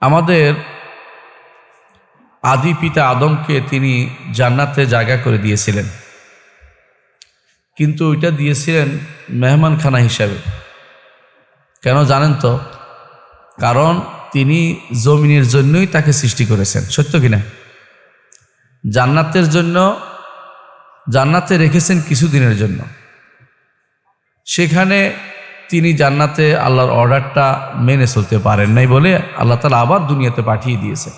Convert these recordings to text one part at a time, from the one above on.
আমাদের আদি পিতা আদমকে তিনি জান্নাতে জায়গা করে দিয়েছিলেন, কিন্তু ওইটা দিয়েছিলেন মেহমানখানা হিসাবে। কেন জানেন তো? কারণ তিনি জমিনের জন্যই তাকে সৃষ্টি করেছেন, সত্য কিনা? জান্নাতের জন্য জান্নাতে রেখেছেন কিছুদিনের জন্য। সেখানে তিনি জান্নাতে আল্লাহর অর্ডারটা মেনে চলতে পারেন নাই বলে আল্লাহ তাআলা আবার দুনিয়াতে পাঠিয়ে দিয়েছেন।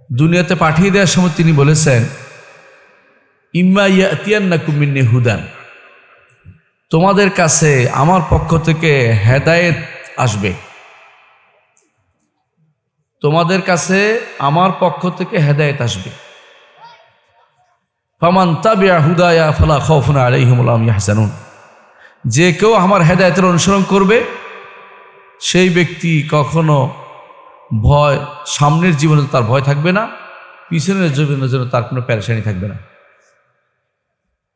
দুনিয়াতে পাঠিয়ে দেওয়ার সময় তিনি বলেছেন, ইম্মা ইয়াতিয়ান্নাকুম মিন্নি হুদান, তোমাদের কাছে আমার পক্ষ থেকে হেদায়েত আসবে, তোমাদের কাছে আমার পক্ষ থেকে হেদায়েত আসবে। ফামান তাবিআ হুদায়া ফালা খাউফুন আলাইহিম ওয়া লা হুম ইয়াহজানুন, যে কেউ আমার হেদায়েতের অনুসরণ করবে সেই ব্যক্তি কখনো ভয়, সামনের জীবনে তার ভয় থাকবে না, পিছনের জীবনের জন্য তার কোনো পেরেশানি থাকবে না।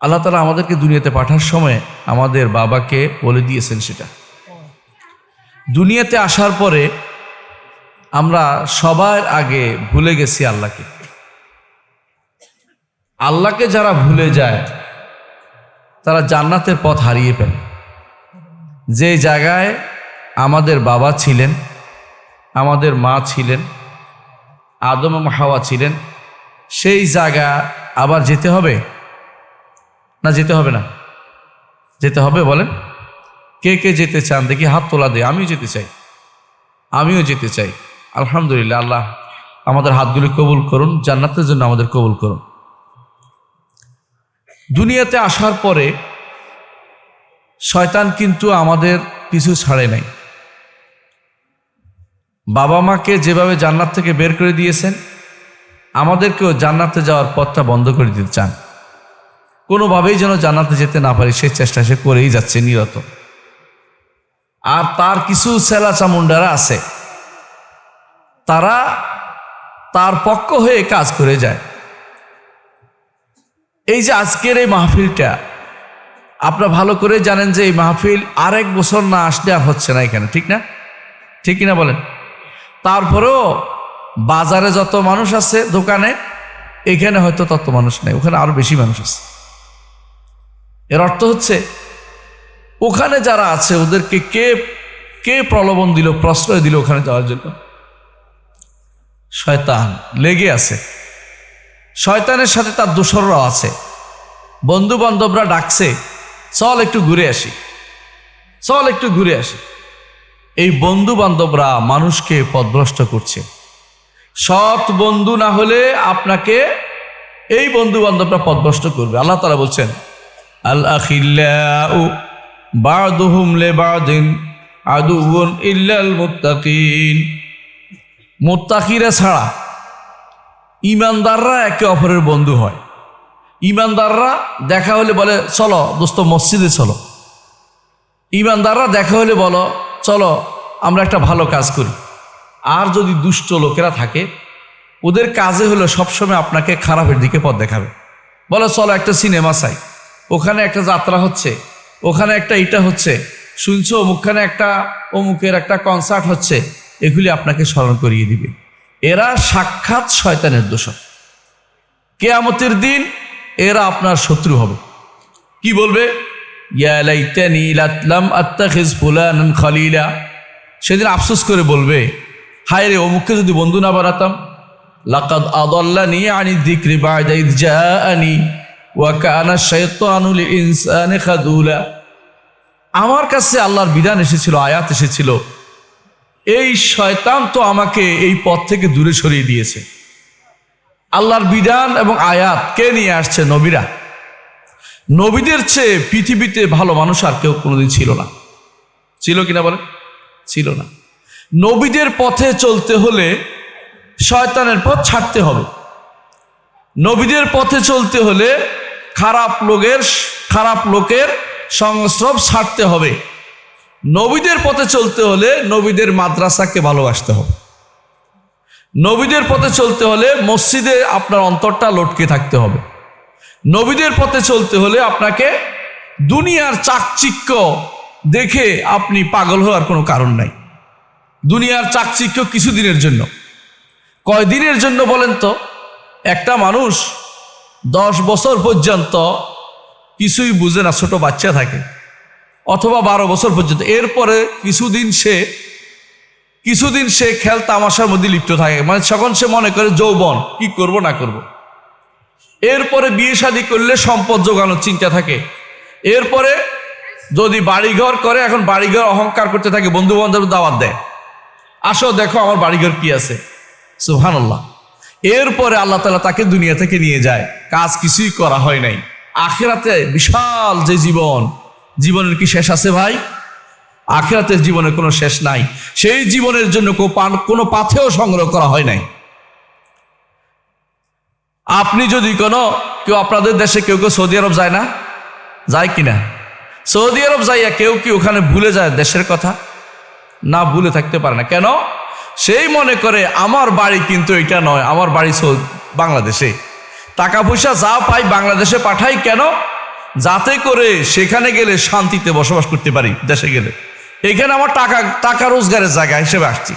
আল্লাহ তাআলা আমাদেরকে দুনিয়াতে পাঠার সময় আমাদের বাবাকে বলে দিয়েছেন সেটা। দুনিয়াতে আসার পরে আমরা সবার আগে ভুলে গেছি আল্লাহকে। আল্লাহকে যারা ভুলে যায় তারা জান্নাতের পথ হারিয়ে ফেলে। যে জায়গায় আমাদের বাবা ছিলেন, আমাদের মা ছিলেন, আদম এবং হাওয়া ছিলেন, সেই জায়গা আবার যেতে হবে না? যেতে হবে না? যেতে হবে বলেন? কে কে যেতে চান দেখি হাত তোলা দে। আমিও যেতে চাই, আমিও যেতে চাই। আলহামদুলিল্লাহ, আল্লাহ আমাদের হাতগুলি কবুল করুন, জান্নাতের জন্য আমাদের কবুল করুন। দুনিয়াতে আসার পরে শয়তান কিন্তু আমাদের পিছু ছাড়ে নাই। বাবা মাকে যেভাবে জান্নাত থেকে বের করে দিয়েছেন, আমাদেরকেও জান্নাতে যাওয়ার পথটা বন্ধ করে দিতে চান। কোনোভাবেই যেন জান্নাতে যেতে না পারি সেই চেষ্টা সে করেই যাচ্ছে নিরত। আর তার কিছু সেলা চামুন্ডারা আছে, তারা তার পক্ষ হয়ে কাজ করে যায়। এই যে আজকের এই মাহফিলটা, আপনারা ভালো করে জানেন যে এই মাহফিল আরেক বছর না আসলে আর হচ্ছে না এখানে, ঠিক না? ঠিক কিনা বলেন? তারপরেও বাজারে যত মানুষ আছে, দোকানে, এখানে হয়তো তত মানুষ নেই, ওখানে আরো বেশি মানুষ আছে। এর অর্থ হচ্ছে ওখানে যারা আছে ওদেরকে কে কে প্রলোভন দিল, প্রশ্রয় দিল ওখানে যাওয়ার জন্য? শয়তান লেগে আছে। শয়তানের সাথে তার দোসররাও আছে। বন্ধু বান্ধবরা ডাকছে, চল একটু ঘুরে আসি, চল একটু ঘুরে আসি। এই বন্ধু বান্ধবরা মানুষকে পথভ্রষ্ট করছে। সৎ বন্ধু না হলে আপনাকে এই বন্ধু বান্ধবরা পথভ্রষ্ট করবে। আল্লাহ তাআলা বলছেন, আল আখিল্লাউ বা'দুহুম লিবা'দিন আদুউন ইল্লাল মুত্তাকিন। মুত্তাকিরা ছাড়া ঈমানদাররা একে অপরের বন্ধু হয়। ঈমানদাররা দেখা হলে বলে, চলো দোস্ত মসজিদে চলো। ঈমানদাররা দেখা হলে বলো, চলো আমরা একটা ভালো কাজ করি। আর যদি দুষ্ট লোকেরা থাকে, ওদের কাজে হলো সবসময় আপনাকে খারাপের দিকে পথ দেখাবে। বলো চলো একটা সিনেমা চাই, ওখানে একটা যাত্রা হচ্ছে, ওখানে একটা ইটা হচ্ছে, শুনছো অমুকখানে একটা অমুকের একটা কনসার্ট হচ্ছে, এগুলি আপনাকে স্মরণ করিয়ে দিবে। এরা সাক্ষাৎ শয়তানের দোসর। কিয়ামতের দিন এরা আপনার শত্রু হবে। কি বলবে? ইয়া লাইতানি লাম আত্তাখিজ ফুলানান খলিলা। সেদিন আফসোস করে বলবে, হায় রে, অমুককে যদি বন্ধু না বানাতাম। লাকাদ আদাল্লানি আনি যিকরি বা'দা ইয জাআনি ওয়া কানা শাইতানু লিল ইনসানি খাযুলা। আমার কাছে আল্লাহর বিধান এসেছিল, আয়াত এসেছিল, এই শয়তান তো আমাকে এই পথ থেকে দূরে সরিয়ে দিয়েছে। আল্লাহর বিধান এবং আয়াত কে নিয়ে আসছে? নবীরা। নবীদের চেয়ে পৃথিবীতে ভালো মানুষ আর কেউ কোনোদিন ছিল না। ছিল কিনা বলে? ছিল না। নবীদের পথে চলতে হলে শয়তানের পথ ছাড়তে হবে। নবীদের পথে চলতে হলে খারাপ লোকের সংস্রব ছাড়তে হবে। নবীদের পথে চলতে হলে নবীদের মাদ্রাসাকে ভালোবাসতে হবে। নবীদের পথে চলতে হলে মসজিদে আপনার অন্তরটা লটকে থাকতে হবে। নবীদের পথে চলতে হলে আপনাকে দুনিয়ার চাকচিক্য দেখে আপনি পাগল হওয়ার কোনো কারণ নাই। দুনিয়ার চাকচিক্য কিছুদিনের জন্য। কয়দিনের জন্য বলেন তো? একটা মানুষ 10 বছর পর্যন্ত কিছুই বুঝে না, ছোট বাচ্চা থাকে, অথবা 12 বছর পর্যন্ত। এরপরে কিছুদিন সে খেল তামাশার মধ্যে লিপ্ত থাকে, মানে তখন সে মনে করে যৌবন, কি করব না করব। এরপরে বিয়ে শাদী করলে সম্পদ জোগানোর চিন্তা থাকে। এরপরে যদি বাড়িঘর করে, এখন বাড়িঘর অহংকার করতে থাকে, বন্ধু বান্ধব দাওয়াত দেয়, আসো দেখো আমার বাড়িঘর কি আছে, সুবহানাল্লাহ। এরপরে আল্লাহ তাআলা তাকে দুনিয়া থেকে নিয়ে যায়, কাজ কিছুই করা হয় নাই। আখিরাতে বিশাল যে জীবনের কি শেষ আছে ভাই? আখিরাতের জীবনের কোনো শেষ নাই। সেই জীবনের জন্য কোনো পাথেও সংগ্রহ করা হয় নাই। আপনি যদি কেউ আপনাদের দেশে কেউ সৌদি আরব যায় না? যায় কিনা? সৌদি আরব যাইয়া কেউ কি ওখানে ভুলে যায় দেশের কথা? না, ভুলে থাকতে পারে না। কেন? সেই মনে করে আমার বাড়ি কিন্তু এটা নয়, আমার বাড়ি বাংলাদেশে। টাকা পয়সা যা পাই বাংলাদেশে পাঠাই, কেন? যাতে করে সেখানে গেলে শান্তিতে বসবাস করতে পারি। দেশে গেলে এখানে আমার টাকা রোজগারের জায়গা হিসেবে আসছি।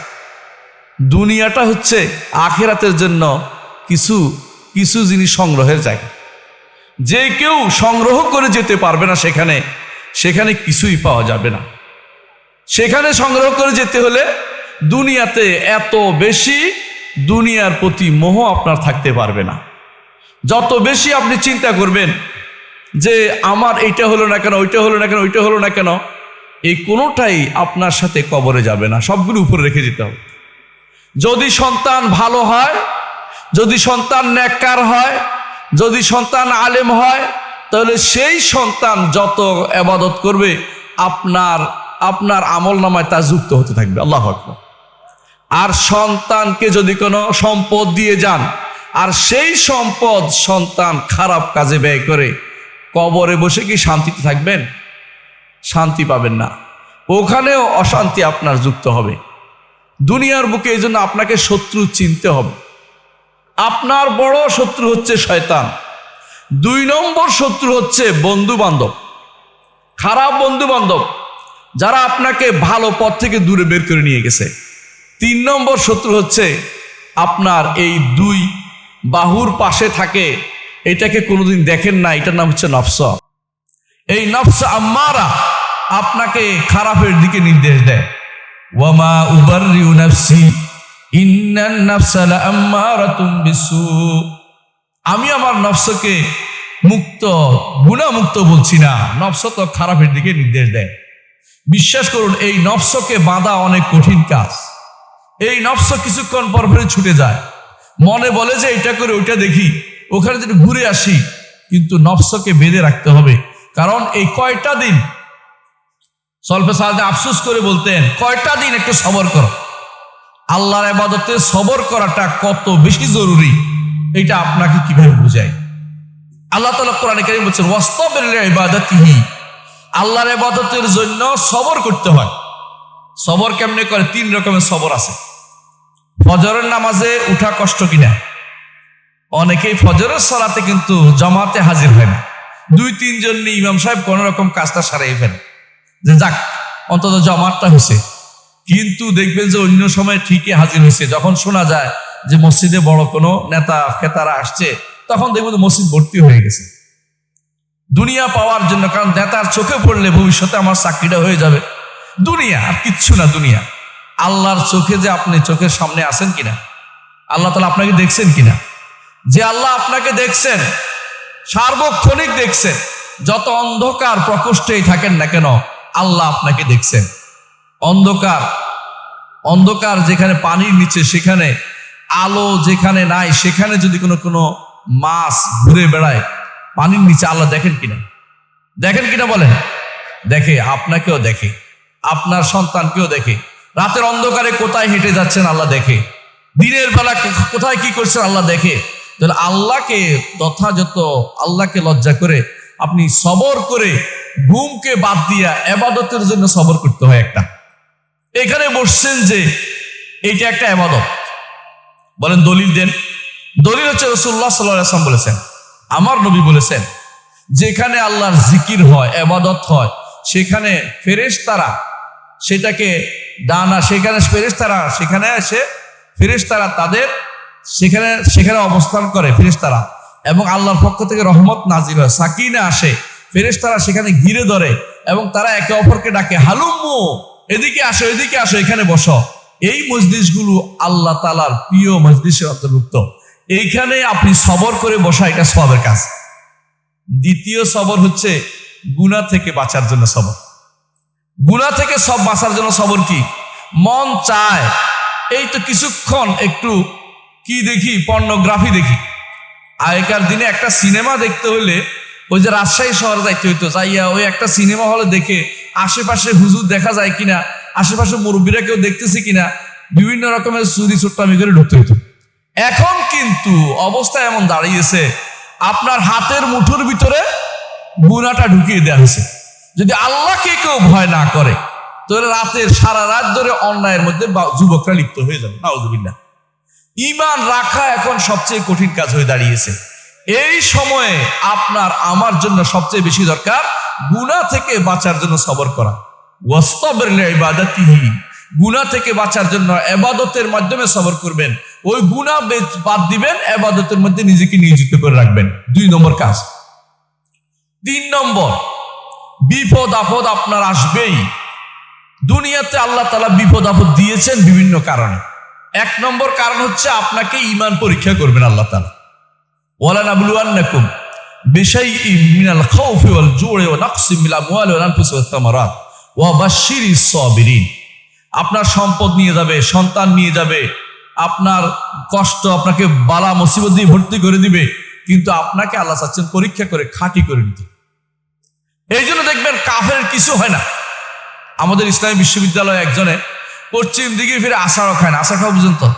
দুনিয়াটা হচ্ছে আখিরাতের জন্য কিছু জিনিস সংগ্রহের জায়গা। যে কেউ সংগ্রহ করে যেতে পারবে না সেখানে কিছুই পাওয়া যাবে না। সেখানে সংগ্রহ করে যেতে হলে দুনিয়াতে এত বেশি দুনিয়ার প্রতি মোহ আপনার থাকতে পারবে না। যত বেশি আপনি চিন্তা করবেন যে আমার এইটা হলো না কেন, ওইটা হলো না কেন, ওইটা হলো না কেন, এই কোনোটাই আপনার সাথে কবরে যাবে না, সবগুলো উপরে রেখে যেতে হবে। যদি সন্তান ভালো হয়, যদি সন্তান নেককার হয়, যদি সন্তান আলেম হয়, তাহলে সেই সন্তান যত ইবাদত করবে আপনার আমল নামায় তা যুক্ত হতে থাকবে। আল্লাহু আকবার। আর সন্তানকে যদি কোনো সম্পদ দিয়ে যান, আর সেই সন্তান খারাপ কাজে ব্যয় করে, কবরে বসে কি শান্তিতে থাকবেন? শান্তি পাবেন না, ওখানেও অশান্তি আপনার যুক্ত হবে। দুনিয়ার বুকে এই জন্য আপনাকে শত্রু চিনতে হবে। আপনার বড় শত্রু হচ্ছে শয়তান। 2 নম্বর শত্রু হচ্ছে বন্ধু বান্ধব, খারাপ বন্ধু বান্ধব, যারা আপনাকে ভালো পথ থেকে দূরে বের করে নিয়ে গেছে। 3 নম্বর শত্রু হচ্ছে আপনার এই 2 বাহুর পাশে থাকে, এটাকে কোনোদিন দেখেন না, এটার নাম হচ্ছে নফস। এই নফস আম্মারা আপনাকে খারাপের দিকে নির্দেশ দেয়। ওয়ামা উবাররিউ নাফসি ইন্নান নাফসা লাআম্মারাতুম বিসু। আমি আমার নফসকে গুনাহমুক্ত বলছি না, নফস তো খারাপের দিকে নির্দেশ দেয়। বিশ্বাস করুন, এই নফসকে বাঁধা অনেক কঠিন কাজ। এই নফস কিছুক্ষণ পর ছুটে যায়, মনে বলে যে এটা করে ওইটা দেখি, ওখানে যদি ঘুরে আসি, কিন্তু নফসকে বেঁধে রাখতে হবে। কারণ এই কয়টা দিন সলফে সাহাদে আফসোস করে বলতেন, কয়টা দিন একটু সবর করো। আল্লাহর ইবাদতে সবর করাটা কত বেশি জরুরি, এটা আপনাকে কিভাবে বুঝাই? আল্লাহ তাআলা কোরআনে কারীমে বলছেন, ওয়াসতাবির লিইবাদাতিহি। আল্লাহর ইবাদতের জন্য সবর করতে হয়। সবর কেমনে করে? 3 রকমের সবর আছে। ফজরের নামাজে উঠা কষ্ট কিনা? অনেকেই ফজরের সালাতে কিন্তু জামাতে হাজির হয় না। 2-3 জন নিয়ে ইমাম সাহেব কোন রকম কাজটা সারিয়ে ফেলে, যে যাক অন্তত জামাতটা হয়েছে। কিন্তু দেখবেন যে অন্য সময় ঠিকই হাজির হয়েছে। যখন শোনা যায় যে মসজিদে বড় কোনো নেতা খেতারা আসছে, তখন দেখবেন মসজিদ ভর্তি হয়ে গেছে দুনিয়া পাওয়ার জন্য। কারণ নেতার চোখে পড়লে ভবিষ্যতে আমার চাকরিটা হয়ে যাবে। দুনিয়া আর কিচ্ছু না। দুনিয়া আল্লাহর চোখে যে আপনি চোখের সামনে আছেন কিনা, আল্লাহ তাআলা আপনাকে দেখছেন কিনা? যে আল্লাহ আপনাকে দেখছেন, সার্বক্ষণিক দেখছেন, যত অন্ধকার প্রকোষ্ঠেই থাকেন না কেন, আল্লাহ আপনাকে দেখছেন। অন্ধকার যেখানে পানির নিচে, সেখানে আলো যেখানে নাই, সেখানে যদি কোনো মাছ ঘুরে বেড়ায় পানির নিচে, আল্লাহ দেখেন কিনা? দেখেন কিনা বলেন? দেখে, আপনাকেও দেখে, আপনার সন্তানকেও দেখে। রাতের অন্ধকারে কোথায় হেঁটে যাচ্ছেন আল্লাহ দেখে, দিনের বেলা কোথায় কি করছেন আল্লাহ দেখে। তাহলে আল্লাহকে যথাযথ আল্লাহকে লজ্জা করে আপনি সবর করে, ঘুমকে বাদ দিয়া ইবাদতের জন্য সবর করতে হয়। একটা এখানে বসছেন যে এইটা একটা ইবাদত, বলেন দলিল দেন। দলিল হচ্ছে রাসূলুল্লাহ সাল্লাল্লাহু আলাইহি ওয়াসাল্লাম বলেছেন, আমার নবী বলেছেন, যেখানে আল্লাহর জিকির হয়, ইবাদত হয়, সেখানে ফেরেশতারা সেটাকে ডানা, সেখানে ফেরেশতারা সেখানে এসে ফেরেশতারা তাদের সেখানে অবস্থান করে ফেরেশতারা, এবং আল্লাহর পক্ষ থেকে রহমত নাজিল হয়, সাকিনা আসে, ফেরেশতারা সেখানে ঘিরে ধরে এবং তারা একে অপরকে ডাকে, হালুম্মু, এদিকে আসো, এদিকে আসো, এখানে বসো। এই মজলিসগুলো আল্লাহ তাআলার প্রিয় মজলিসের অন্তর্ভুক্ত। এইখানে আপনি সবর করে বসা, এটা সওয়াবের কাজ। দ্বিতীয় সবর হচ্ছে গুনাহ থেকে বাঁচার জন্য সবর। গুনাহ থেকে সব বাঁচার জন্য সবর কি? মন চায় এই তো কিছুক্ষণ একটু কি দেখি, পর্নোগ্রাফি দেখি। আগেকার দিনে একটা সিনেমা দেখতে হলে ওই যে রাজশাহী শহরে যাইতে হইতো, যাইয়া ওই একটা সিনেমা হলে দেখে আশেপাশে হুজুর দেখা যায় কিনা, আশেপাশে মুরব্বীরা কেউ দেখতেছে কিনা, বিভিন্ন রকমের চুরি চুট্টামি করে ঢুকতে হইতো। এখন কিন্তু অবস্থা এমন দাঁড়িয়েছে, আপনার হাতের মুঠোর ভিতরে গুনাহটা ঢুকিয়ে দেওয়া হয়েছে। যদি আল্লাহকে কেউ ভয় না করে তাহলে রাতের সারা রাত ধরে অন্যায়ের মধ্যে যুবকরা লিপ্ত হয়ে যাবে। নাউযুবিল্লাহ। ঈমান রাখা এখন সবচেয়ে কঠিন কাজ হয়ে দাঁড়িয়েছে। এই সময়ে আপনার আমার জন্য সবচেয়ে বেশি দরকার গুনাহ থেকে বাঁচার জন্য সবর করা। ওয়াসতাবির লিইবাদাতিহি, গুনাহ থেকে বাঁচার জন্য ইবাদতের মাধ্যমে সবর করবেন। ওই গুনাহ বাদ দিবেন, ইবাদতের মধ্যে নিজেকে নিয়োজিত করে রাখবেন। 2 নম্বর কাজ। 3 নম্বর, বিপদ আপদ আপনার আসবেই। দুনিয়াতে আল্লাহ তাআলা বিপদ আপদ দিয়েছেন বিভিন্ন কারণে। 1 নম্বর কারণ হচ্ছে আপনাকে ঈমান পরীক্ষা করবেন আল্লাহ তাআলা। ওয়ালা নাবলুয়ান্নাকুম বিশাইইন মিনাল খাউফি ওয়াল জু'i ওয়া নাকসিম মিনাল আমওয়ালি ওয়াল আনফুসি ওয়াস সামারাত ওয়া বাশশিরিস সাবিরিন। আপনার সম্পদ নিয়ে যাবে, সন্তান নিয়ে যাবে, আপনার কষ্ট, আপনাকে বালা মুসিবত দিয়ে ভর্তি করে দিবে, কিন্তু আপনাকে আল্লাহ চাচ্ছেন পরীক্ষা করে খাঁটি করে নিতে। এই জন্য দেখবেন কাফের কিছু হয় না। আমাদের ইসলামী বিশ্ববিদ্যালয়ে একজনে পশ্চিম দিকে ফিরে আসারও খায় না। আসার খাওয়া বুঝেন তো,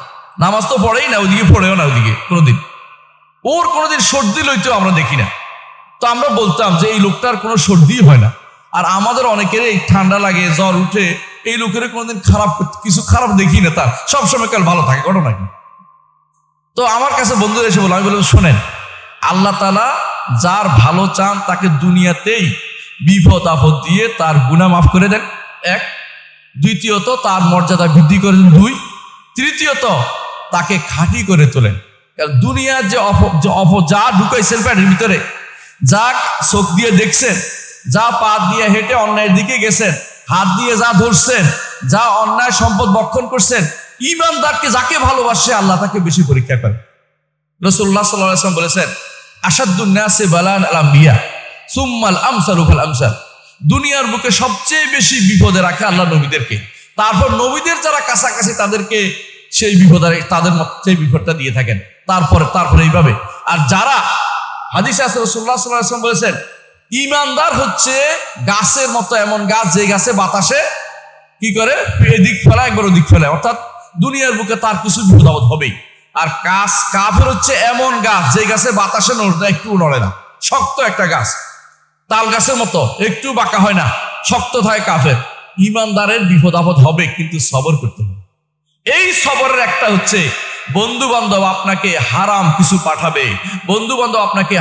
নামাজ তো পড়েই না, ওইদিকে পড়েও না, ওইদিকে কোনোদিন ওর কোনোদিন সর্দি লইতেও আমরা দেখি না। তো আমরা বলতাম যে এই লোকটার কোনো সর্দি হয় না। আর আমাদের অনেকের এই ঠান্ডা লাগে, জ্বর উঠে, এই লোকের কোনোদিন কিছু খারাপ দেখি না, তার সবসময় কাল ভালো থাকে, ঘটনা কি? তো আমার কাছে বন্ধুরা এসে বলল, আমি বললাম শোনেন, আল্লাহ তাআলা যার ভালো চান তাকে দুনিয়াতেই বিপদ আপদ দিয়ে তার গুনাহ মাফ করে দেন, 1। দ্বিতীয়ত তার মর্যাদা বৃদ্ধি করে দেন, 2। তৃতীয়ত তাকে খাঁটি করে তোলেন। দুনিয়ার যে যা ঢুকাইছেন প্যাটের ভিতরে, যা চোখ দিয়ে দেখছেন, যা পা দিয়ে হেঁটে অন্যায়ের দিকে গেছেন, হাত দিয়ে যা ধরছেন, যা অন্যায় সম্পদ বক্ষণ করছেন, ঈমানদারকে যাকে ভালোবাসে আল্লাহ তাকে বেশি পরীক্ষা করে। রাসূলুল্লাহ সাল্লাল্লাহু আলাইহি ওয়াসাল্লাম বলেছেন, আশাদ্দুন নাসি বালান আল আমবিয়া সুম্মাল আমসালু ফাল আমসাল। দুনিয়ার বুকে সবচেয়ে বেশি বিপদে রাখে আল্লাহ নবীদেরকে, তারপর নবীদের যারা কাছাকাছি তাদেরকে সেই সেই বিপদটা দিয়ে থাকেন, তারপরে এইভাবে। আর যারা হাদিসে আছে, রাসূলুল্লাহ সাল্লাল্লাহু আলাইহি ওয়াসাল্লাম বলেছেন, ঈমানদার হচ্ছে গাছের মতো, এমন গাছ যে গাছে বাতাসে কি করে এদিক ফেলায় একবার ওদিক ফেলায়, অর্থাৎ দুনিয়ার বুকে তার কিছু বিপদ আপদ হবেই। আর কাফের হচ্ছে এমন গাছ যে গাছে বাতাসে একটু নড়ে না, শক্ত একটা গাছ, তাল গাছের মতো, একটু বাঁকা হয় না, শক্ত থাকে কাফের। ঈমানদারের বিপদ আপদ হবে, কিন্তু সবর করতে হবে। এই সবরের একটা হচ্ছে বন্ধু বান্ধব আপনাকে হারাম কিছু পাঠাবে, বন্ধু বান্ধব আপনাকে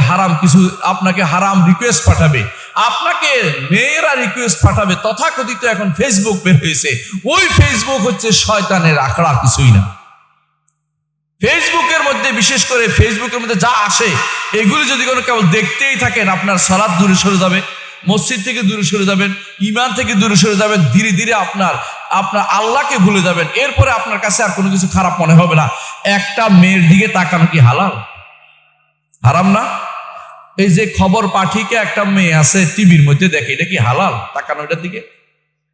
হারাম রিকোয়েস্ট পাঠাবে, আপনাকে মেয়েরা রিকোয়েস্ট পাঠাবে, তথাকথিত এখন ফেসবুক বের হয়েছে, ওই ফেসবুক হচ্ছে শয়তানের আখড়া, কিছুই না। ফেসবুকের মধ্যে, বিশেষ করে ফেসবুকের মধ্যে যা আসে, এগুলি যদি কোনো কেবল দেখতেই থাকেন, আপনার সালাত দূরে সরে যাবে, মসজিদ থেকে দূরে সরে যাবেন, ঈমান থেকে দূরে সরে যাবেন, ধীরে ধীরে আপনার আল্লাহকে ভুলে যাবেন। এরপরে আপনার কাছে আর কোনো কিছু খারাপ মনে হবে না। একটা মেয়ের দিকে তাকানো কি হালাল? হারাম না? এই যে খবর পাঠিয়ে একটা মেয়ে আছে টিভির মধ্যে দেখে, এটা কি হালাল তাকানো এটার দিকে?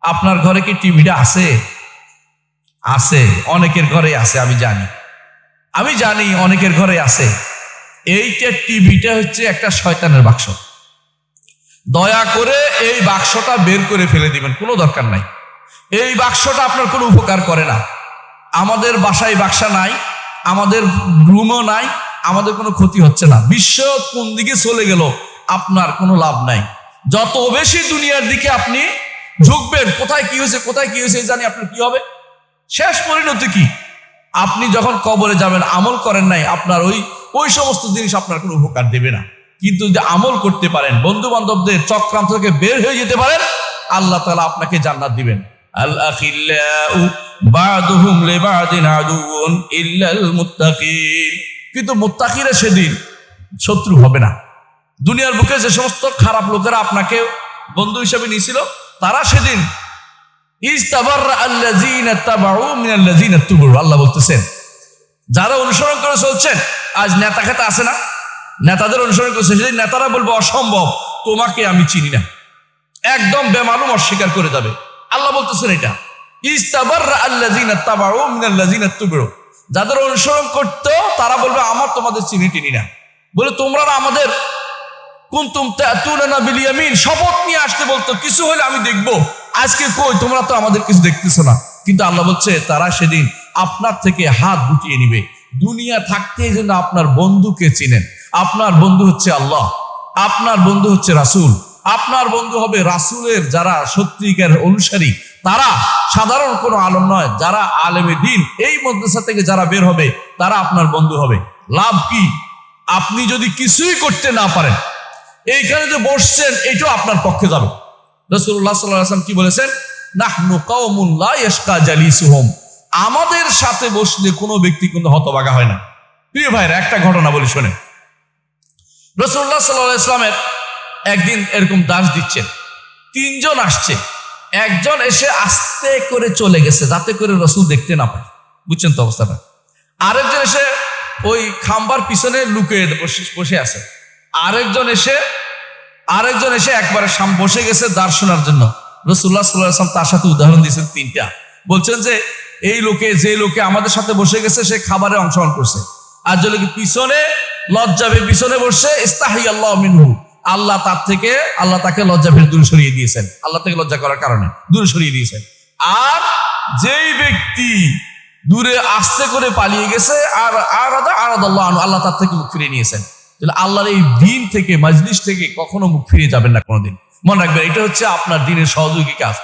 আপনার ঘরে কি টিভিটা আছে? আছে, অনেকের ঘরে আছে, আমি জানি অনেকের ঘরে আছে। এইটা টিভিটা হচ্ছে একটা শয়তানের বাক্স। দয়া করে এই বাক্সটা বের করে ফেলে দিবেন, কোনো দরকার নাই। এই বাক্সটা আপনার কোনো উপকার করে না। আমাদের বাসায় বাক্সা নাই, আমাদের রুমও নাই, আমাদের কোনো ক্ষতি হচ্ছে না। বিশ্ব কোন দিকে চলে গেল আপনার কোনো লাভ নাই। যত বেশি দুনিয়ার দিকে আপনি ঝুঁকবেন, কোথায় কি হয়েছে জানি আপনার কি হবে, শেষ পরিণতি কি? আপনি যখন কবরে যাবেন, আমল করেন নাই, আপনার ওই সমস্ত জিনিস আপনার কোনো উপকার দেবে না। কিন্তু যদি আমল করতে পারেন, বন্ধু বান্ধবদের চক্রান্ত থেকে বের হয়ে যেতে পারেন, আল্লাহ তাআলা আপনাকে জান্নাত দিবেন। আল আখিল্লাউ বা'দুহুম লিবা'দিন আদুউন ইল্লাল মুত্তাকিন। কিন্তু মুত্তাকিরা সেদিন শত্রু হবে না। দুনিয়ার বুকে যে সমস্ত খারাপ লোকেরা আপনাকে বন্ধু হিসেবে নিয়েছিল, তারা সেদিন ইস্তাবাররা আল্লাযীনা তাবাউ মিনাল্লাযীনা তুবু। আল্লাহ বলতেছেন, যারা অনুসরণ করে চলছেন, আজ নেতা খেতা আছে না, নেতাদের অনুসরণ করছে, সেদিন নেতারা বলবে অসম্ভব, তোমাকে আমি চিনি না, একদম বেমালুম অস্বীকার করে যাবে। আল্লাহ বলতেছেন এটা, ইস্তাবাররা আল্লাযীনা তাবাউ মিনাল্লাযীনা তুবু। যাদের অনুসরণ করতো তারা বলবে আমার তোমাদের চিনি টিনি না। বলে তোমরা না আমাদের কুনতুম তাতুনা বিল ইয়ামিন, শপথ নিয়ে আসতে বলতো, কিছু হলে আমি দেখবো, আজকে কই তোমরা তো আমাদের কিছু দেখতেছো না। কিন্তু আল্লাহ বলছে তারা সেদিন আপনার থেকে হাত গুটিয়ে নিবে। দুনিয়া থাকতে যেন আপনার বন্ধুকে চিনেন। আপনার বন্ধু হচ্ছে আল্লাহ, আপনার বন্ধু হচ্ছে রাসূল, আপনার বন্ধু হবে রাসূলের যারা সত্যিকার অনুসারী, তারা সাধারণ কোনো আলেম নয়, যারা আলেমে দ্বীন, এই মাদ্রাসা থেকে যারা বের হবে তারা আপনার বন্ধু হবে। লাভ কি? আপনি যদি কিছুই করতে না পারেন, এইখানে যে বসছেন এটাও আপনার পক্ষে যাবে। রাসূলুল্লাহ সাল্লাল্লাহু আলাইহি ওয়াসাল্লাম কি বলেছেন? নাহনু কওমুন লা ইয়াশকা জালিসুহুম। আমাদের সাথে বসলে কোনো ব্যক্তি কিন্তু হতভাগা হয় না। প্রিয় ভাইরা, একটা ঘটনা বলি শোনেন। রাসূলুল্লাহ সাল্লাল্লাহু আলাইহি ওয়াসাল্লামের একদিন এরকম দাস দিচ্ছেন, তিনজন আসছে, একজন এসে আস্তে করে চলে গেছে যাতে করে রাসূল দেখতে না পায়, বুঝছেন তো অবস্থাটা। আরেকজন এসে ওই খাম্বার পিছনে লুকিয়ে বসে আছে। আরেকজন এসে একবারে বসে গেছে দাঁড় শোনার জন্য। রাসূলুল্লাহ সাল্লাল্লাহু আলাইহি ওয়াসাল্লাম তার সাথে উদাহরণ দিয়েছেন তিনটা। বলছেন যে যে লোকে আমাদের সাথে বসে গেছে সে খাবারে অংশগ্রহণ করছে, আর যে লোকে পিছনে লজ্জাবে পিছনে বসছে, ইস্তাহি আল্লাহু মিনহু, আল্লাহ তাকে লজ্জা ভেদ দূরে সরিয়ে দিয়েছেন, আল্লাহ থেকে লজ্জা করার কারণে দূরে সরিয়ে দিয়েছেন। আর যেই ব্যক্তি দূরে আস্তে করে পালিয়ে গেছে, আর আল্লাহ আল্লাহ তার থেকে মুখ ফিরিয়ে নিয়েছেন। তাহলে আল্লাহর এই দিন থেকে, মাজলিস থেকে কখনো মুখ ফিরিয়ে যাবেন না কোনোদিন। মনে রাখবেন, এটা হচ্ছে আপনার দিনের সহযোগী কাজ।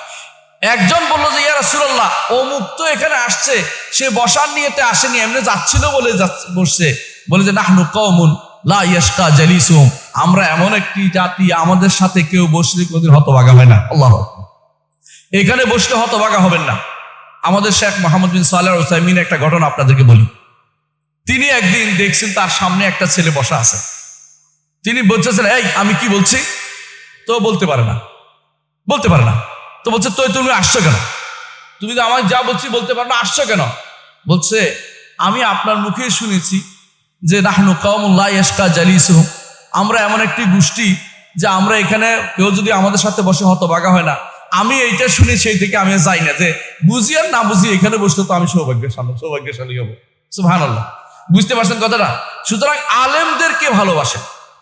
একজন বললো যে ইয়া রাসূলুল্লাহ, অমুক তো এখানে আসছে, সে বসার নিয়তে আসেনি, এমনি যাচ্ছিল বলে বসছে। বলে যে নাহনু কওমুন লা ইয়াশকা জালিসুহুম, আমরা এমন একটি জাতি, আমাদের সাথে কেউ বসলে কোনোদিন হতভাগা হয় না। আল্লাহু আকবার। এখানে বসলে হতভাগা হবেন না। আমাদের শেখ মোহাম্মদ বিন সালেহ আল উসাইমিন একটা ঘটনা আপনাদেরকে বলি। তিনি একদিন দেখছেন তার সামনে একটা ছেলে বসা আছে। তিনি বলতেছেন, এই আমি কি বলছি? তো বলতে পারে না। তো বলছে, তুমি আসছো কেন? তুমি তো আমাকে যা বলছি বলতে পারো না, আসছো কেন? বলছে, আমি আপনার মুখে শুনেছি যে নাহনু কওমুন লা ইয়াশকা জালিসুহুম, আমরা এমন একটি গোষ্ঠী যে আমরা এখানে কেউ যদি আমাদের সাথে বসে হতভাগা হয় না। আমি এইটা শুনি, সেই থেকে আমি যাই না, যে বুঝি আর না বুঝি এখানে বসলে তো আমি সৌভাগ্যশালী হবো। সুবহানাল্লাহ। বুঝতে পারছেন কথাটা? সুতরাং আলেমদেরকে ভালোবাসেন।